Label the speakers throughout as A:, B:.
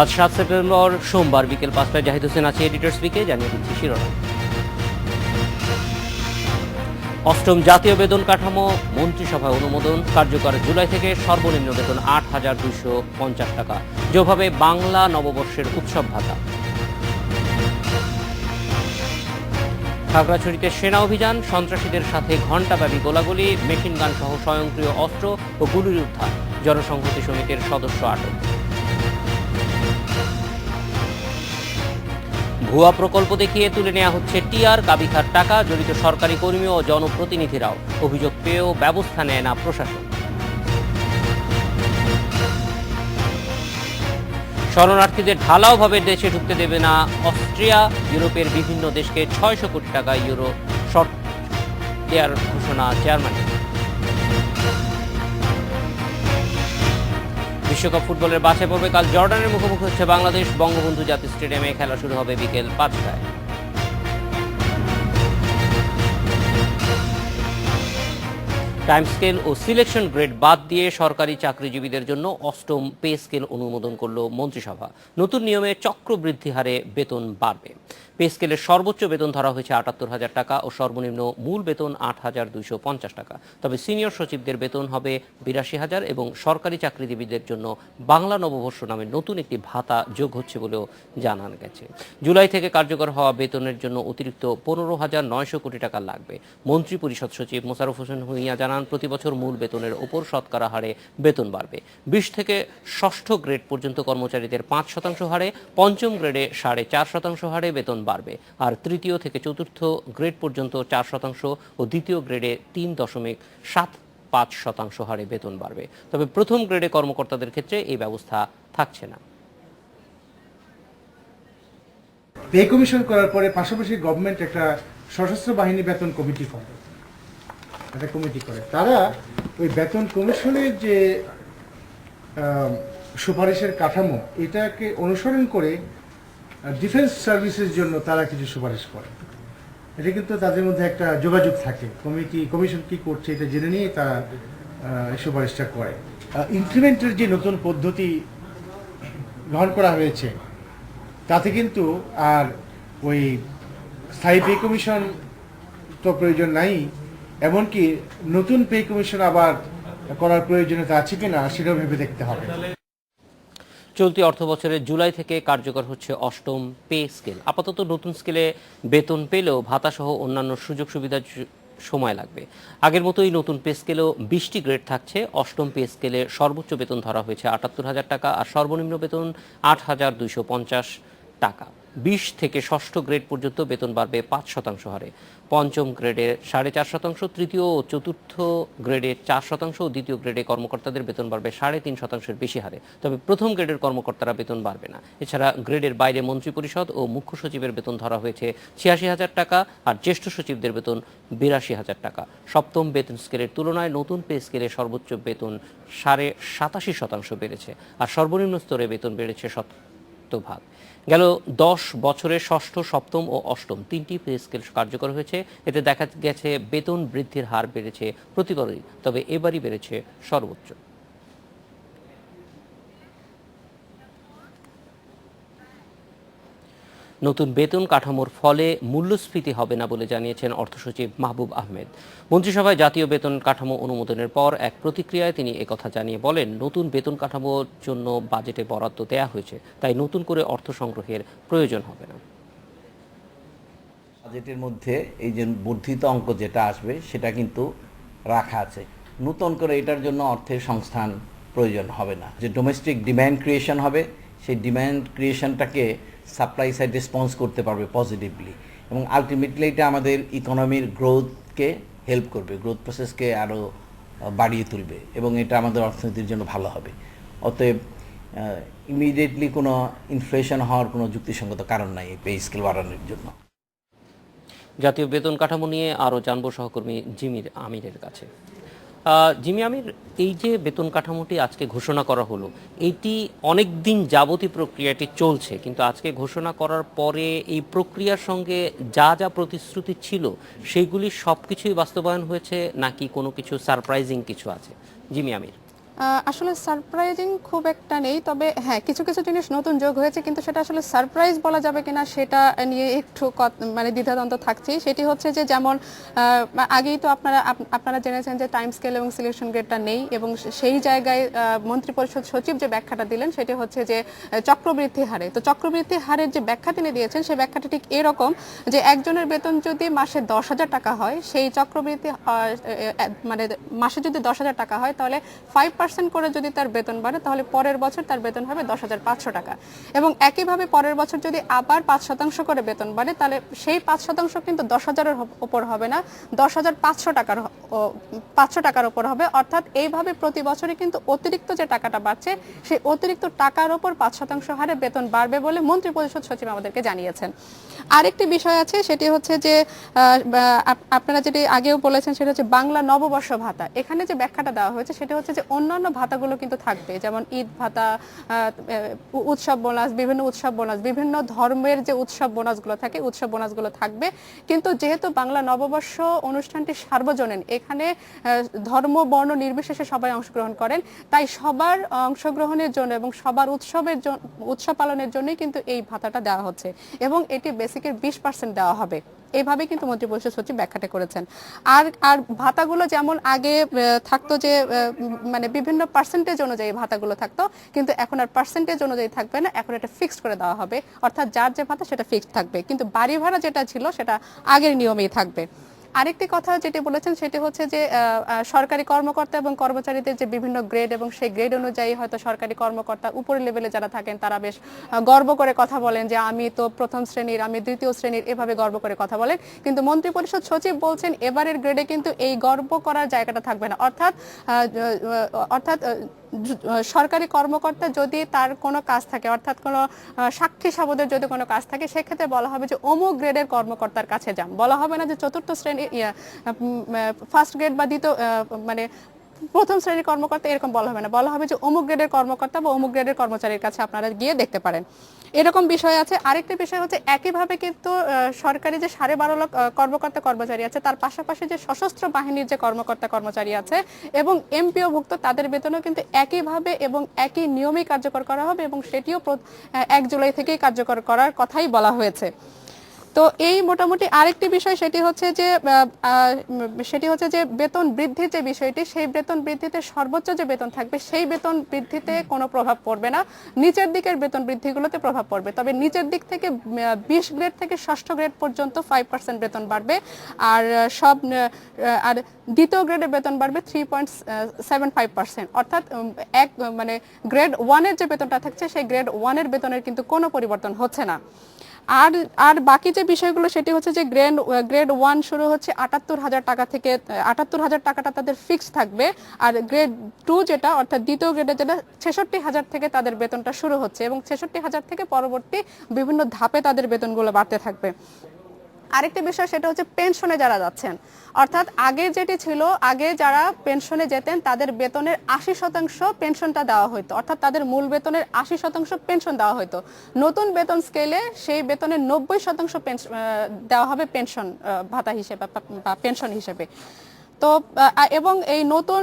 A: আজ ৭ সেপ্টেম্বর সোমবার বিকেল ৫টায় জাহিদ হোসেন আছে এডিটর্স উইকে, জানিয়ে দিচ্ছি শিরোনাম। অষ্টম জাতীয় বেতন কাঠামো মন্ত্রিসভায় অনুমোদন, কার্যকর জুলাই থেকে সর্বনিম্ন বেতন ৮,২৫০ টাকা, যেভাবে বাংলা নববর্ষের উৎসব ভাতা। খাগড়াছড়িতে সেনা অভিযান, সন্ত্রাসীদের সাথে ঘণ্টাব্যাপী গোলাগুলি, মেশিনগান সহ স্বয়ংক্রিয় অস্ত্র ও গুলির উদ্ধার, জনসংহতি সমিতির সদস্য আটক। ভুয়া প্রকল্প দেখিয়ে তুলে নেওয়া হচ্ছে টিআর, কাবিখার টাকা, জড়িত সরকারি কর্মী ও জনপ্রতিনিধিরাও, অভিযোগ পেয়েও ব্যবস্থা নেয় না প্রশাসন। শরণার্থীদের ঢালাওভাবে দেশে ঢুকতে দেবে না অস্ট্রিয়া, ইউরোপের বিভিন্ন দেশকে ৬০০ কোটি টাকা ইউরো শর্ট দেওয়ার ঘোষণা জার্মানি। বিশ্বকাপ ফুটবলের বাছাই পর্বে কাল জর্ডানের মুখোমুখি হচ্ছে বাংলাদেশ। বঙ্গবন্ধু জাতীয় স্টেডিয়ামে খেলা শুরু হবে বিকেল ৫টায়। টাইম স্কেল ও সিলেকশন গ্রেড বাদ দিয়ে সরকারি চাকরিজীবীদের জন্য অষ্টম পে স্কেল অনুমোদন করল মন্ত্রিসভা। নতুন নিয়মে চক্রবৃদ্ধি হারে বেতন বাড়বে। পে স্কেলের সর্বোচ্চ বেতন ধরা হয়েছে ৭৮,০০০ টাকা ও সর্বনিম্ন মূল বেতন ৮,২৫০ টাকা। তবে সিনিয়র সচিবদের বেতন হবে ৮২,০০০ এবং সরকারি চাকরিজীবীদের জন্য বাংলা নববর্ষ নামে নতুন একটি ভাতা যোগ হচ্ছে বলেও জানানো গেছে। জুলাই থেকে কার্যকর হওয়া বেতনের জন্য অতিরিক্ত ১৫,৯০০ কোটি টাকা লাগবে। মন্ত্রী পরিষদ সচিব মোশাররফ হোসেন ভূঁইয়া জানান, প্রতি বছর মূল বেতনের ওপর শতকরা হারে বেতন বাড়বে। ২০ থেকে ষষ্ঠ গ্রেড পর্যন্ত কর্মচারীদের ৫% হারে, পঞ্চম গ্রেডে ৪.৫% হারে বেতন বাড়বে, আর তৃতীয় থেকে চতুর্থ গ্রেড পর্যন্ত ৪% ও দ্বিতীয় গ্রেডে ৩.৭৫% হারে বেতন বাড়বে। তবে প্রথম গ্রেডে কর্মকর্তাদের ক্ষেত্রে এই ব্যবস্থা থাকছে না।
B: পে কমিশন করার পরে পাশাপাশি গভর্নমেন্ট একটা সশস্ত্র বাহিনী বেতন কমিটি করে, একটা কমিটি করে। তারা ওই বেতন কমিশনের যে সুপারিশের কাঠামো, এটাকে অনুসরণ করে ডিফেন্স সার্ভিসের জন্য তারা কিছু সুপারিশ করে। এটা কিন্তু তাদের মধ্যে একটা যোগাযোগ থাকে, কমিশন কি করছে এটা জেনে নিয়ে তারা সুপারিশটা করে। ইনক্রিমেন্টের যে নতুন পদ্ধতি গ্রহণ করা হয়েছে, তাতে কিন্তু আর ওই স্থায়ী পে কমিশন তো প্রয়োজন নাই, এমনকি নতুন পে কমিশন আবার করার প্রয়োজনীয়তা আছে কিনা সেটাও ভেবে দেখতে হবে।
A: চলতি অর্থবছরের জুলাই থেকে কার্যকর হচ্ছে অষ্টম পে স্কেল। আপাতত নতুন স্কেলে বেতন পেলেও ভাতাসহ অন্যান্য সুযোগ সুবিধার সময় লাগবে। আগের মতোই নতুন পে স্কেলেও ২০টি গ্রেড থাকছে। অষ্টম পে স্কেলে সর্বোচ্চ বেতন ধরা হয়েছে ৭৮,০০০ টাকা আর সর্বনিম্ন বেতন ৮,২৫০ টাকা। ২০ থেকে ষষ্ঠ গ্রেড পর্যন্ত বেতন বাড়বে ৫% হারে, পঞ্চম গ্রেডে ৪.৫%, তৃতীয় ও চতুর্থ গ্রেডে ৪% ও দ্বিতীয় গ্রেডে কর্মকর্তাদের বেতন বাড়বে ৩.৫%-এর বেশি হারে। তবে প্রথম গ্রেডের কর্মকর্তারা বেতন বাড়বে না। এছাড়া গ্রেডের বাইরে মন্ত্রিপরিষদ ও মুখ্য সচিবের বেতন ধরা হয়েছে ৮৬,০০০ টাকা আর জ্যেষ্ঠ সচিবদের বেতন ৮২,০০০ টাকা। সপ্তম বেতন স্কেলের তুলনায় নতুন পে স্কেলে সর্বোচ্চ বেতন ৮৭% বেড়েছে আর সর্বনিম্ন স্তরে বেতন বেড়েছে শতভাগ। গেল ১০ বছরে ষষ্ঠ, সপ্তম ও অষ্টম তিনটি পে স্কেল কার্যকর হয়েছে। এতে দেখা গেছে বেতন বৃদ্ধির হার বেড়েছে প্রতিবারই, তবে এবারই বেড়েছে সর্বোচ্চ। নতুন বেতন কাঠামোর ফলে মূল্যস্ফীতি হবে না বলে জানিয়েছেন অর্থসচিব মাহবুব আহমেদ। মন্ত্রিসভায় জাতীয় বেতন কাঠামো অনুমোদনের পর এক প্রতিক্রিয়ায় তিনি একথা জানিয়ে বলেন, নতুন বেতন কাঠামোর জন্য বাজেটে বরাদ্দ দেয়া হয়েছে, তাই নতুন করে অর্থ সংগ্রহের প্রয়োজন হবে না।
C: বাজেটের মধ্যে এই যে বর্ধিত অঙ্ক যেটা আসবে সেটা কিন্তু রাখা আছে। নতুন করে এটার জন্য অর্থের সংস্থান প্রয়োজন হবে না। যে ডোমেস্টিক ডিম্যান্ড ক্রিয়েশন হবে, সেই ডিম্যান্ড ক্রিয়েশনটাকে সাপ্লাই সাইড রেসপন্স করতে পারবে পজিটিভলি, এবং আলটিমেটলি এটা আমাদের ইকোনমির গ্রোথকে হেল্প করবে, গ্রোথ প্রসেসকে আরও বাড়িয়ে তুলবে এবং এটা আমাদের অর্থনীতির জন্য ভালো হবে। অতএব ইমিডিয়েটলি কোনো ইনফ্লেশন হওয়ার কোনো যুক্তিসঙ্গত কারণ নাই এই পে স্কেল বাড়ানোর জন্য।
A: জাতীয় বেতন কাঠামো নিয়ে আরও জানবো সহকর্মী জিমির আমিরের কাছে। জিমি আমির, এই যে বেতন কাঠামোটি আজকে ঘোষণা করা হলো, এটি অনেক দিন যাবতীয় প্রক্রিয়াটি চলছে, কিন্তু আজকে ঘোষণা করার পরে এই প্রক্রিয়ার সঙ্গে যা যা প্রতিশ্রুতি ছিল সেগুলি সব কিছুই বাস্তবায়ন হয়েছে নাকি কোনো কিছু সারপ্রাইজিং কিছু আছে? জিমি আমির।
D: আসলে সারপ্রাইজিং খুব একটা নেই, তবে হ্যাঁ কিছু কিছু জিনিস নতুন যোগ হয়েছে, কিন্তু সেটা আসলে সারপ্রাইজ বলা যাবে কিনা সেটা নিয়ে একটু মানে দ্বিধাদ্বন্দ্ব থাকছে। সেটি হচ্ছে যে যেমন আগেই তো আপনারা জেনেছেন যে টাইম স্কেল এবং সিলেকশন গ্রেডটা নেই, এবং সেই জায়গায় মন্ত্রিপরিষদ সচিব যে ব্যাখ্যাটা দিলেন সেটি হচ্ছে যে চক্রবৃদ্ধি হারে। তো চক্রবৃদ্ধি হারের যে ব্যাখ্যা তিনি দিয়েছেন সেই ব্যাখ্যাটা ঠিক এরকম যে একজনের বেতন যদি মাসে 10,000 টাকা হয়, সেই চক্রবৃদ্ধি মানে মাসে যদি 10,000 টাকা হয় তাহলে 5% করে যদি তার বেতন বাড়ে তাহলে পরের বছর তার বেতন হবে 10,500 টাকা, এবং একইভাবে পরের বছর যদি আবার 5% করে বেতন বাড়ে তাহলে সেই 5% কিন্তু 10,000-এর উপর হবে না, 10,500 টাকার উপর হবে। অর্থাৎ এইভাবে প্রতি বছরই কিন্তু অতিরিক্ত যে টাকাটা বাড়ছে সেই অতিরিক্ত টাকার উপর 5% হারে বেতন বাড়বে বলে মন্ত্রিপরিষদ সচিব আমাদেরকে জানিয়েছেন। আরেকটি বিষয় আছে, সেটি হচ্ছে যে আপনারা যেটি আগেও বলেছেন সেটা হচ্ছে বাংলা নববর্ষ ভাতা। এখানে যে ব্যাখ্যাটা দেওয়া হয়েছে সেটা হচ্ছে যে অন্যান্য ভাতাগুলো কিন্তু থাকবে, যেমন ঈদ ভাতা, উৎসব বোনাস, বিভিন্ন উৎসব বোনাস, বিভিন্ন ধর্মের যে উৎসব বোনাসগুলো থাকে উৎসব বোনাসগুলো থাকবে। কিন্তু যেহেতু বাংলা নববর্ষ অনুষ্ঠানটি সার্বজনীন, এখানে ধর্ম বর্ণ নির্বিশেষে সবাই অংশগ্রহণ করেন, তাই সবার অংশগ্রহণের জন্য এবং সবার উৎসব পালনের জন্যই কিন্তু এই ভাতাটা দেওয়া হচ্ছে, এবং এটি বেসিকের 20% দেওয়া হবে। এইভাবে কিন্তু মন্ত্রিপরিষদ সচিব ব্যাখ্যাটা করেছেন। আর আর ভাতাগুলো যেমন আগে থাকতো যে মানে বিভিন্ন পার্সেন্টেজ অনুযায়ী ভাতাগুলো থাকতো, কিন্তু এখন আর পার্সেন্টেজ অনুযায়ী থাকবে না, এখন এটা ফিক্সড করে দেওয়া হবে। অর্থাৎ যার যে ভাতা সেটা ফিক্সড থাকবে, কিন্তু বাড়ি ভাড়া যেটা ছিল সেটা আগের নিয়মেই থাকবে। আরেকটি কথা যেটি বলেছেন সেটি হচ্ছে যে সরকারি কর্মকর্তা এবং কর্মচারীদের যে বিভিন্ন গ্রেড, এবং সেই গ্রেড অনুযায়ী হয়তো সরকারি কর্মকর্তা উপরের লেভেলে যারা থাকেন তারা বেশ গর্ব করে কথা বলেন যে আমি তো প্রথম শ্রেণীর, আমি দ্বিতীয় শ্রেণীর, এভাবে গর্ব করে কথা বলেন। কিন্তু মন্ত্রিপরিষদ সচিব বলছেন এবারের গ্রেডে কিন্তু এই গর্ব করার জায়গাটা থাকবে না। অর্থাৎ সরকারি কর্মকর্তা যদি তার কোনো কাজ থাকে, অর্থাৎ কোনো সাক্ষী সাবদের যদি কোনো কাজ থাকে, সেক্ষেত্রে বলা হবে যে অমুক গ্রেডের কর্মকর্তার কাছে যান। বলা হবে না যে চতুর্থ শ্রেণী ফার্স্ট গ্রেড বা দ্বিতীয় মানে প্রথম শ্রেণীর কর্মকর্তা, এরকম বলা হবে না। বলা হবে যে অমুক গ্রেডের কর্মকর্তা বা অমুক গ্রেডের কর্মচারীর কাছে আপনারা গিয়ে দেখতে পারেন। এরকম বিষয় আছে। আরেকটি বিষয় হচ্ছে একইভাবে কিন্তু সরকারি যে 12.5 লাখ কর্মকর্তা কর্মচারী আছে, তার পাশাপাশি যে সশস্ত্র বাহিনীর যে কর্মকর্তা কর্মচারী আছে এবং এমপিও ভুক্ত, তাদের বেতনও কিন্তু একইভাবে এবং একই নিয়মেই কার্যকর করা হবে, এবং সেটিও 1 জুলাই থেকেই কার্যকর করার কথাই বলা হয়েছে। তো এই মোটামুটি আরেকটি বিষয় সেটি হচ্ছে যে বেতন বৃদ্ধির যে বিষয়টি, সেই বেতন বৃদ্ধিতে সর্বোচ্চ যে বেতন থাকবে সেই বেতন বৃদ্ধিতে কোনো প্রভাব পড়বে না, নিচের দিকের বেতন বৃদ্ধিগুলোতে প্রভাব পড়বে। তবে নিচের দিক থেকে 20 গ্রেড থেকে 6ষ্ঠ গ্রেড পর্যন্ত 5% বেতন বাড়বে, আর আর দ্বিতীয় গ্রেডের বেতন বাড়বে 3.75%। অর্থাৎ মানে গ্রেড 1-এর যে বেতনটা থাকছে সেই গ্রেড 1-এর বেতনের কিন্তু কোনো পরিবর্তন হচ্ছে না। আর বাকি যে বিষয়গুলো সেটি হচ্ছে যে গ্রেড 1 শুরু হচ্ছে 78,000 টাকা থেকে, 78,000 টাকাটা তাদের ফিক্স থাকবে, আর গ্রেড 2 যেটা অর্থাৎ দ্বিতীয় গ্রেডে যেটা 66,000 থেকে তাদের বেতনটা শুরু হচ্ছে, এবং 66,000 থেকে পরবর্তী বিভিন্ন ধাপে তাদের বেতনগুলো বাড়তে থাকবে। আরেকটি বিষয় সেটা হচ্ছে পেনশনে যারা যাচ্ছেন, অর্থাৎ আগে যেটি ছিল, আগে যারা পেনশনে যেতেন তাদের বেতনের 80% পেনশনটা দেওয়া হতো, অর্থাৎ তাদের মূল বেতনের 80% পেনশন দেওয়া হতো। নতুন বেতন স্কেলে সেই বেতনের 90% দেওয়া হবে পেনশন ভাতা হিসেবে বা পেনশন হিসেবে। তো এবং এই নতুন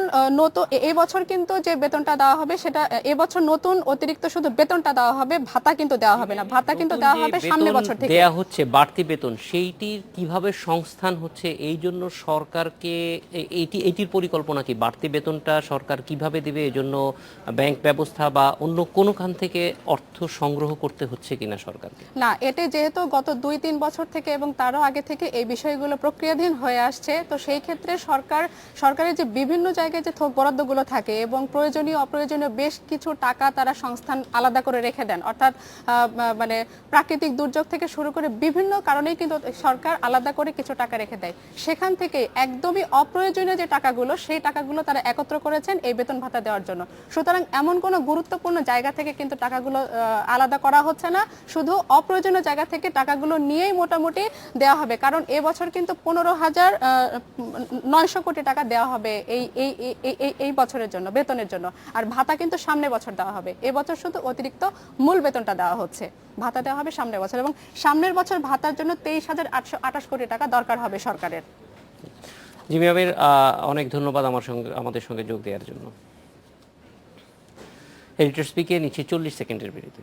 D: এই বছর কিন্তু যে বেতনটা দেওয়া হবে সেটা এবছর নতুন অতিরিক্ত শুধু বেতনটা দেওয়া হবে, ভাতা কিন্তু দেওয়া হবে না। ভাতা কিন্তু দেওয়া হবে সামনের বছর থেকে।
A: দেয়া হচ্ছে বাড়তি বেতন, সেইটির কিভাবে সংস্থান হচ্ছে, এই জন্য সরকারকে এইটির পরিকল্পনা কি? বাড়তি বেতনটা সরকার কিভাবে দিবে? এই জন্য ব্যাংক ব্যবস্থা বা অন্য কোনো খান থেকে অর্থ সংগ্রহ করতে হচ্ছে কিনা সরকারকে?
D: না, এটি যেহেতু গত 2-3 বছর থেকে এবং তারও আগে থেকে এই বিষয়গুলো প্রক্রিয়াধীন হয়ে আসছে, তো সেই ক্ষেত্রে সরকারের যে বিভিন্ন জায়গায় যে থোক বরাদ্দগুলো থাকে এবং প্রয়োজনীয় অপ্রয়োজনীয় বেশ কিছু টাকা তারা সংস্থান আলাদা করে রেখে দেন, অর্থাৎ মানে প্রাকৃতিক দুর্যোগ থেকে শুরু করে বিভিন্ন কারণেই কিন্তু সরকার আলাদা করে কিছু টাকা রেখে দেয়। সেখান থেকে একদমই অপ্রয়োজনীয় যে টাকাগুলো, সেই টাকাগুলো তারা একত্র করেছেন এই বেতন ভাতা দেওয়ার জন্য। সুতরাং এমন কোনো গুরুত্বপূর্ণ জায়গা থেকে কিন্তু টাকাগুলো আলাদা করা হচ্ছে না, শুধু অপ্রয়োজনীয় জায়গা থেকে টাকাগুলো নিয়েই মোটামুটি দেওয়া হবে। কারণ এবছর কিন্তু 15,900 কোটি টাকা দেওয়া হবে এই বছরের জন্য, বেতনের জন্য। আর ভাতা কিন্তু সামনের বছর দেওয়া হবে। এবছর শুধু অতিরিক্ত মূল বেতনটা দেওয়া হচ্ছে, ভাতা দেওয়া হবে সামনের বছর, এবং সামনের বছর ভাতার জন্য 23,828 কোটি টাকা দরকার হবে সরকারের।
A: জিমি আমির, অনেক ধন্যবাদ আমাদের সঙ্গে যোগ দেওয়ার জন্য। এডিটর স্পিকে নিচ্ছে 40 সেকেন্ডের বিরতি।